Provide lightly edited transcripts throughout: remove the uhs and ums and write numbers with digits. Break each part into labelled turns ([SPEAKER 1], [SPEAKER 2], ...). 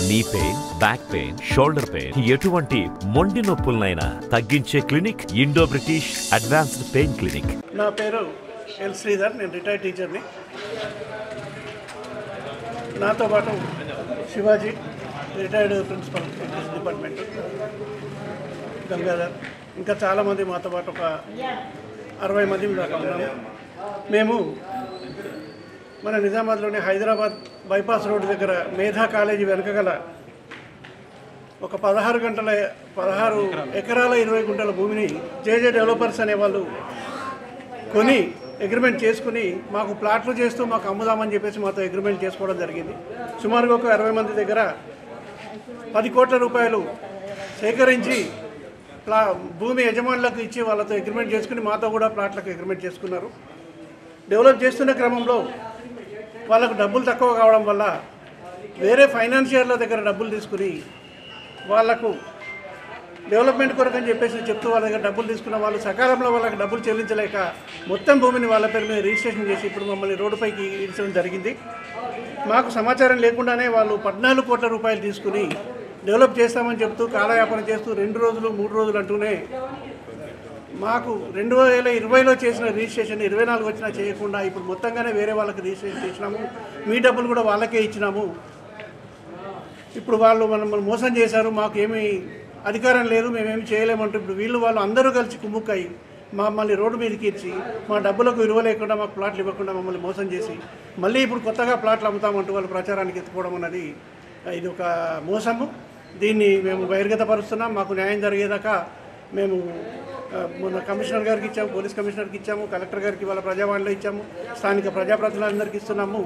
[SPEAKER 1] నీ pain, back pain, shoulder pain, ఎటువంటి మొండి నొప్పులనైనా తగ్గించే clinic Indo British advanced pain clinic.
[SPEAKER 2] నా పేరు ఎల్ శ్రీధర్, నేను రిటైర్డ్ టీచర్ని. నాతో పాటు Shivaji, retired principal department, Gangadhar, ఇంకా చాలామంది మాతో పాటు ఒక 60 మంది దాకా ఉన్నాము. మేము మన నిజామాబాద్లోని హైదరాబాద్ బైపాస్ రోడ్డు దగ్గర మేధా కాలేజీ వెనక గల ఒక 16 ఎకరాల 20 గుంటల భూమిని జేజే డెవలపర్స్ అనే వాళ్ళు కొని అగ్రిమెంట్ చేసుకుని మాకు ప్లాట్లు చేస్తూ మాకు అమ్ముదామని చెప్పేసి మాతో అగ్రిమెంట్ చేసుకోవడం జరిగింది. సుమారుగా ఒక 60 మంది దగ్గర 10 కోట్ల రూపాయలు సేకరించి భూమి యజమానులకు ఇచ్చి వాళ్ళతో అగ్రిమెంట్ చేసుకుని మాతో కూడా ప్లాట్లకు అగ్రిమెంట్ చేసుకున్నారు. డెవలప్ చేస్తున్న క్రమంలో వాళ్ళకు డబ్బులు తక్కువ కావడం వల్ల వేరే ఫైనాన్షియర్ల దగ్గర డబ్బులు తీసుకుని వాళ్లకు డెవలప్మెంట్ కొరకు అని చెప్పేసి చెప్తూ వాళ్ళ దగ్గర డబ్బులు తీసుకున్న వాళ్ళు సకాలంలో వాళ్ళకి డబ్బులు చెల్లించలేక మొత్తం భూమిని వాళ్ళ పేరు మీద రిజిస్ట్రేషన్ చేసి ఇప్పుడు మమ్మల్ని రోడ్డుపైకి ఇచ్చడం జరిగింది. మాకు సమాచారం లేకుండానే వాళ్ళు 14 కోట్ల రూపాయలు తీసుకుని డెవలప్ చేస్తామని చెప్తూ కాలయాపన చేస్తూ 2 రోజులు 3 రోజులు అంటూనే మాకు 2020లో చేసిన రిజిస్ట్రేషన్ 24 వచ్చినా చేయకుండా ఇప్పుడు మొత్తంగానే వేరే వాళ్ళకి రిజిస్ట్రేషన్ చేసినాము. మీ డబ్బులు కూడా వాళ్ళకే ఇచ్చినాము. ఇప్పుడు వాళ్ళు మనల్ని మోసం చేశారు, మాకు ఏమీ అధికారం లేదు, మేమేమి చేయలేమంటూ ఇప్పుడు వాళ్ళు అందరూ కలిసి కుమ్ముక్కయి మమ్మల్ని రోడ్డు మీదకి ఇచ్చి మా డబ్బులకు విలువ లేకుండా మాకు ప్లాట్లు ఇవ్వకుండా మమ్మల్ని మోసం చేసి మళ్ళీ ఇప్పుడు కొత్తగా ప్లాట్లు అమ్ముతామంటూ వాళ్ళు ప్రచారానికి ఎత్తుకోవడం అన్నది ఇది ఒక మోసము. దీన్ని మేము బహిర్గతపరుస్తున్నాం. మాకు న్యాయం జరిగేదాకా మేము మన కమిషనర్ గారికి ఇచ్చాము, పోలీస్ కమిషనర్కి ఇచ్చాము, కలెక్టర్ గారికి వాళ్ళ ప్రజావాణిలో ఇచ్చాము, స్థానిక ప్రజాప్రతినిధులందరికీ ఇస్తున్నాము.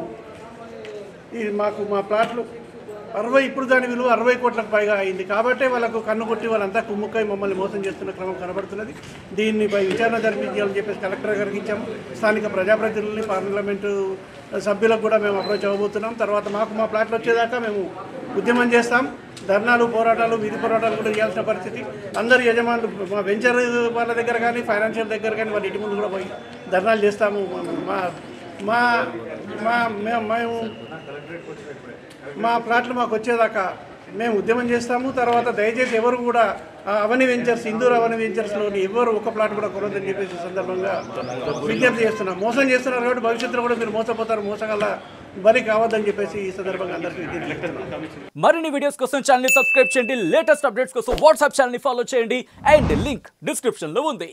[SPEAKER 2] ఇది మాకు మా ప్లాట్లు 60 ఇప్పుడు దాని విలువ 60 కోట్లకు పైగా అయింది. కాబట్టే వాళ్ళకు కన్ను కొట్టి వాళ్ళంతా కుమ్ముక్కై మమ్మల్ని మోసం చేస్తున్న క్రమం కనబడుతున్నది. దీనిపై విచారణ జరిపించాలని చెప్పేసి కలెక్టర్ గారికి ఇచ్చాము. స్థానిక ప్రజాప్రతినిధులని, పార్లమెంటు సభ్యులకు కూడా మేము అప్రోచ్ అవ్వబోతున్నాం. తర్వాత మాకు మా ప్లాట్లు వచ్చేదాకా మేము ఉద్యమం చేస్తాం. ధర్నాలు, పోరాటాలు, వీధి పోరాటాలు కూడా చేయాల్సిన పరిస్థితి. అందరు యజమానులు మా వెంచర్ వాళ్ళ దగ్గర కానీ ఫైనాన్షియల్ దగ్గర కానీ వాళ్ళ ఇంటి ముందు కూడా పోయి ధర్నాలు చేస్తాము. మేము మా ప్లాట్లు మాకు వచ్చేదాకా మేము ఉద్యమం చేస్తాము. తర్వాత దయచేసి ఎవరు కూడా అవని వెంచర్స్, ఇందూరు అవని వెంచర్స్లోని ఎవరు ఒక ప్లాట్ కూడా కొనొద్దని చెప్పేసి సందర్భంగా విజ్ఞప్తి చేస్తున్నాం. మోసం చేస్తున్నారు కాబట్టి భవిష్యత్తులో కూడా మీరు మోసపోతారు, మోసగల బలి కావద్దని చెప్పేసి ఈ సందర్భంగా అందరికీ విజ్ఞప్తి.
[SPEAKER 3] మరిన్ని వీడియోస్ కోసం ఛానల్ ని సబ్స్క్రైబ్ చేయండి, లేటెస్ట్ అప్డేట్స్ కోసం వాట్సాప్ ఛానల్ ని ఫాలో చేయండి అండ్ లింక్ డిస్క్రిప్షన్ లో ఉంది.